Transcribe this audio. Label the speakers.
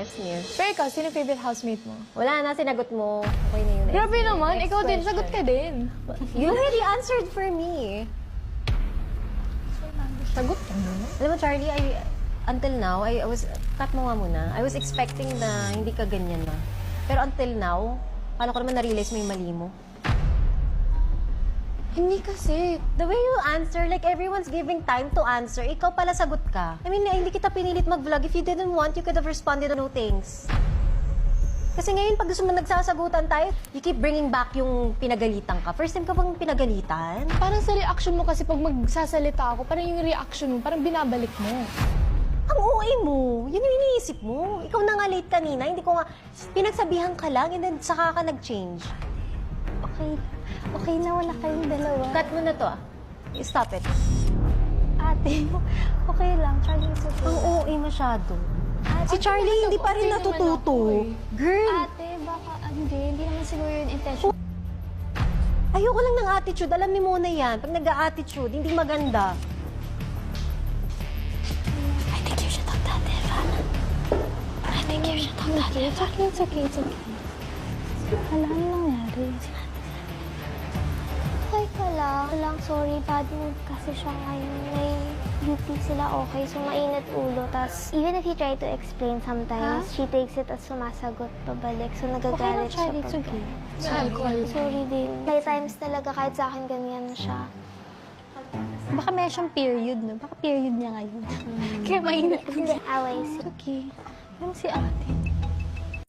Speaker 1: Yes, miss.
Speaker 2: Pero ikaw, sino favorite housemate mo?
Speaker 1: Wala na, sinagot mo. Okay na yun.
Speaker 2: Grabe naman,
Speaker 1: Next
Speaker 2: ikaw din,
Speaker 1: question.
Speaker 2: sagot ka din.
Speaker 1: You already answered for me.
Speaker 2: Sagot ka mo?
Speaker 1: Alam mo, Charlie, until now, I was, cut mo nga muna. I was expecting na hindi ka ganyan na. Pero until now, kala ko naman na-realize mo yung mali mo.
Speaker 2: Hindi kasi.
Speaker 1: The way you answer, like everyone's giving time to answer, ikaw pala sagot ka. I mean, hindi kita pinilit mag-vlog. If you didn't want, you could have responded to no things. Kasi ngayon, pag gusto mo nagsasagutan tayo, you keep bringing back yung pinagalitan ka. First time ka bang pinagalitan?
Speaker 2: Parang sa reaction mo kasi pag magsasalita ako, parang yung reaction mo, parang binabalik mo.
Speaker 1: Ang OA mo. Yun yung iniisip mo. Ikaw na nga late kanina. Hindi ko nga, pinagsabihan ka lang and then saka ka nag-change.
Speaker 3: Okay. Okay na, wala kayong dalawa.
Speaker 1: Cut mo na to ah. Stop it.
Speaker 3: Ate, okay lang. Charlie, is okay.
Speaker 1: Ang OA masyado. Si Charlie hindi pa rin
Speaker 2: Okay naman
Speaker 1: natututo.
Speaker 2: ako eh.
Speaker 1: Girl,
Speaker 3: Ate, baka hindi naman siguro yung intention.
Speaker 1: ayoko lang ng attitude. Alam ni Mona yan. Pag nag-a-attitude, hindi maganda.
Speaker 3: I think you should talk to Ate Ivana. I think you should talk to Ate Ivana. It's okay, it's okay. Wala nang nangyari. Okay ka lang. Sorry, bad mood kasi siya ngayon. May UP sila okay, so mainit ulo. Tapos, even if you try to explain sometimes, she takes it as sumasagot pabalik. So, nagagalit siya
Speaker 2: Charlie, it's
Speaker 3: pag-
Speaker 2: okay.
Speaker 3: Alcohol. Sorry din. May times talaga kahit sa akin ganyan siya.
Speaker 4: Baka may siyang period, no? Baka period niya ngayon. Kaya mainit.
Speaker 3: Hindi, away siya.
Speaker 4: Okay. Yung si ate.